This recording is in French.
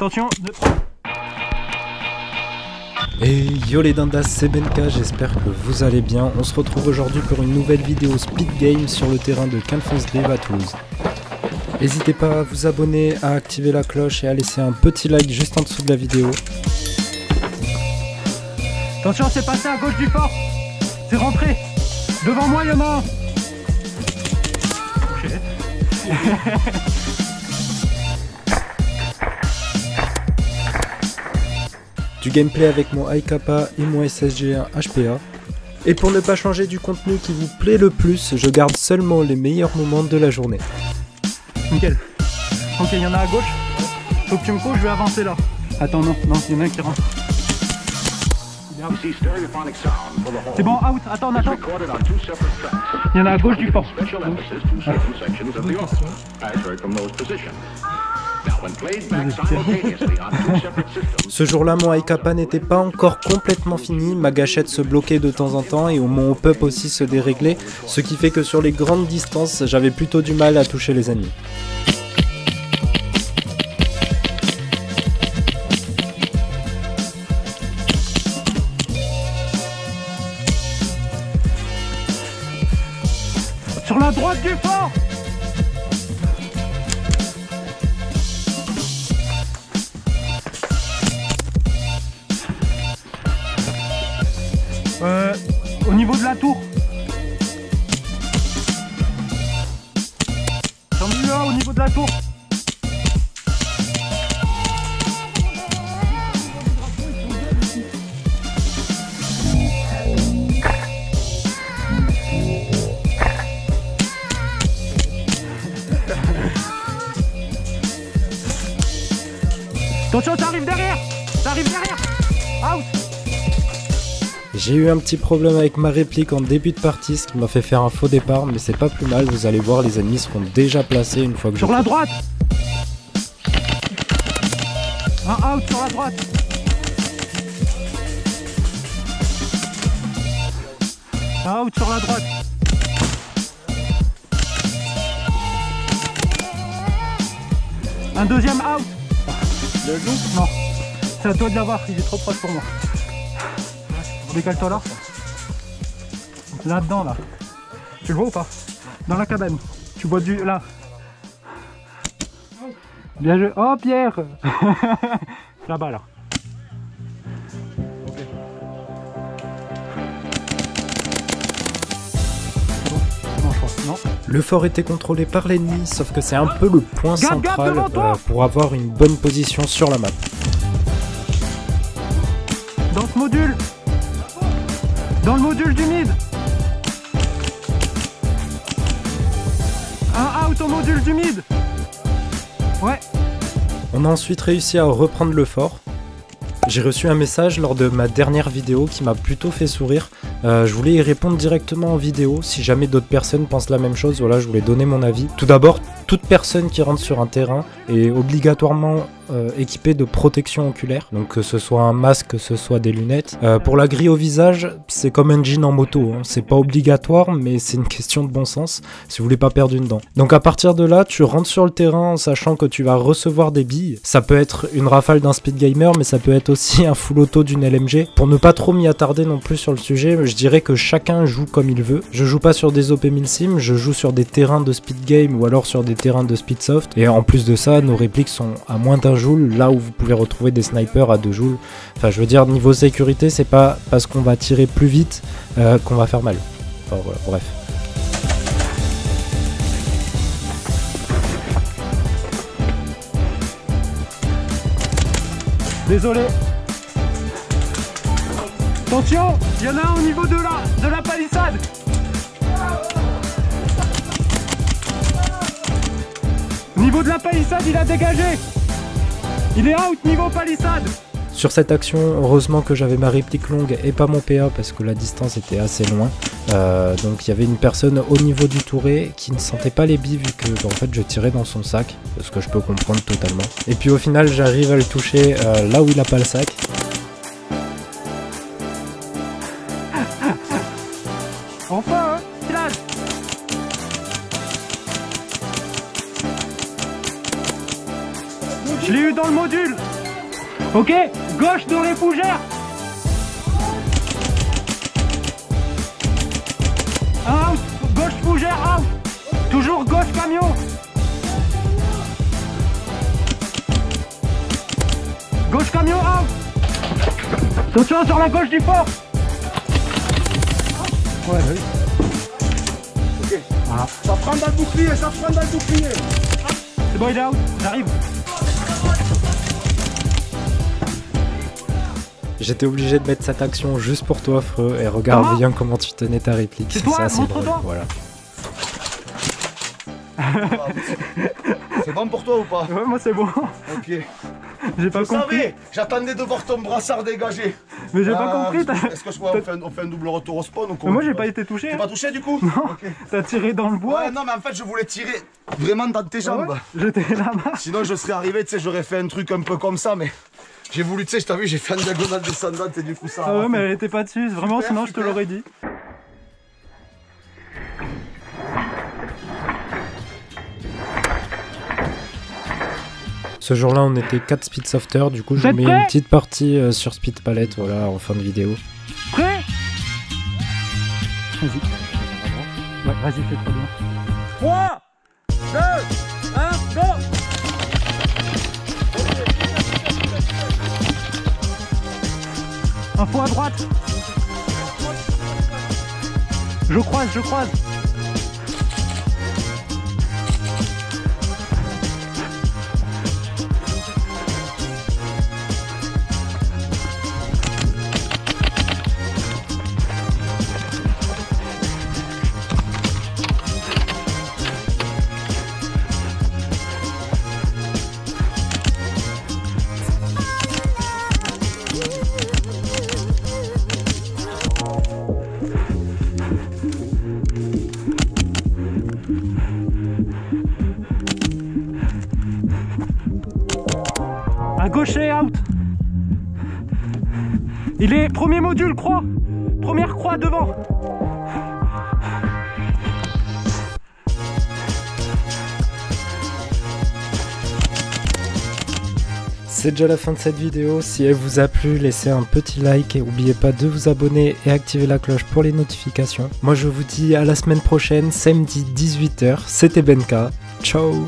Attention, 2, 3. Et yo les dindas, c'est Benka, j'espère que vous allez bien. On se retrouve aujourd'hui pour une nouvelle vidéo speed game sur le terrain de Canfons-Drive à Toulouse. N'hésitez pas à vous abonner, à activer la cloche et à laisser un petit like juste en dessous de la vidéo. Attention, c'est passé à gauche du fort. C'est rentré. Devant moi, il y en a un. Du gameplay avec mon iKappa et mon SSG1 HPA. Et pour ne pas changer du contenu qui vous plaît le plus, je garde seulement les meilleurs moments de la journée. Nickel. Ok, il y en a à gauche. Faut que tu me cours, je vais avancer là. Attends, non, il y en a un qui rentre. C'est bon, out, attends. Il y en a à gauche du fort. Ce jour-là, mon iKappa n'était pas encore complètement fini, ma gâchette se bloquait de temps en temps et mon hop-up aussi se déréglait, ce qui fait que sur les grandes distances, j'avais plutôt du mal à toucher les ennemis. Sur la droite du fort. Au niveau de la tour. J'en ai eu un au niveau de la tour. Attention, ça arrive derrière. Out. J'ai eu un petit problème avec ma réplique en début de partie, ce qui m'a fait faire un faux départ, mais c'est pas plus mal, vous allez voir, les ennemis seront déjà placés une fois que je... Sur la droite. Un out sur la droite. Un out sur la droite. Un deuxième out. Le loup? Non. C'est à toi de l'avoir, il est trop proche pour moi. Décale-toi là. Là-dedans, là. Tu le vois ou pas? Dans la cabane. Tu vois du... là. Bien joué. Oh, Pierre. Là-bas, là. Ok. Non, je crois. Non. Le fort était contrôlé par l'ennemi, sauf que c'est un peu le point central pour avoir une bonne position sur la map. Dans ce module. Dans le module du mid. Un out au module du mid. Ouais. On a ensuite réussi à reprendre le fort. J'ai reçu un message lors de ma dernière vidéo qui m'a plutôt fait sourire. Je voulais y répondre directement en vidéo. Si jamais d'autres personnes pensent la même chose, voilà, je voulais donner mon avis. Tout d'abord, toute personne qui rentre sur un terrain est obligatoirement équipée de protection oculaire. Donc que ce soit un masque, que ce soit des lunettes. Pour la grille au visage, c'est comme un jean en moto. Hein. C'est pas obligatoire, mais c'est une question de bon sens si vous voulez pas perdre une dent. Donc à partir de là, tu rentres sur le terrain en sachant que tu vas recevoir des billes. Ça peut être une rafale d'un speed gamer, mais ça peut être aussi un full auto d'une LMG. Pour ne pas trop m'y attarder non plus sur le sujet, je dirais que chacun joue comme il veut. Je joue pas sur des OP 1000 sim, je joue sur des terrains de speed game ou alors sur des terrains de speed soft. Et en plus de ça, nos répliques sont à moins d'un joule, là où vous pouvez retrouver des snipers à 2 joules. Enfin, je veux dire, niveau sécurité, c'est pas parce qu'on va tirer plus vite qu'on va faire mal. Enfin, voilà, bref. Désolé. Attention, il y en a un au niveau de la palissade. Au niveau de la palissade, il a dégagé. Il est out niveau palissade. Sur cette action, heureusement que j'avais ma réplique longue et pas mon PA parce que la distance était assez loin. Donc il y avait une personne au niveau du touret qui ne sentait pas les billes vu que en fait je tirais dans son sac, ce que je peux comprendre totalement. Et puis au final j'arrive à le toucher là où il a pas le sac. Enfin, hein, tirage. Je l'ai eu dans le module. Ok, gauche dans les fougères. Out, gauche fougère, out. Toujours gauche camion. Gauche camion, out. Attention sur la gauche du fort. Ouais, bah oui. Ok. Voilà. Ça prend dans le bouclier, ça prend dans le bouclier. C'est bon, il est out, j'arrive. J'étais obligé de mettre cette action juste pour toi, Freux, et regarde bien comment tu tenais ta réplique. C'est toi, ça, c'est drôle. montre-toi. Voilà. C'est bon pour toi ou pas? Ouais, moi c'est bon. Ok. J'ai pas Je compris. savais, j'attendais de voir ton brassard dégagé. Mais j'ai pas compris. Est-ce que on fait un double retour au spawn ou quoi? Mais moi j'ai pas été touché. T'es Hein. pas touché du coup? Non, Ok. t'as tiré dans le bois. Ouais, non, mais en fait, je voulais tirer vraiment dans tes Ah jambes. ouais, j'étais là-bas. Sinon, je serais arrivé, tu sais, j'aurais fait un truc un peu comme ça, mais j'ai voulu, tu sais, je t'ai vu, j'ai fait une diagonale descendante et du coup, ça. Ah ouais, mais elle était pas dessus. Vraiment, Super, sinon je te super. l'aurais dit. Ce jour-là, on était 4 speedsofters, du coup, je Vous vous êtes mets prêts une petite partie sur Speed Palette, voilà, en fin de vidéo. Prêt? Vas-y. Ouais, vas-y, fais très bien. 3, 2, 1, go! Un faux à droite. Je croise, je croise. À gauche et out. Il est premier module, croix. Première croix devant. C'est déjà la fin de cette vidéo. Si elle vous a plu, laissez un petit like et n'oubliez pas de vous abonner et activer la cloche pour les notifications. Moi je vous dis à la semaine prochaine, samedi 18 h. C'était Benka. Ciao.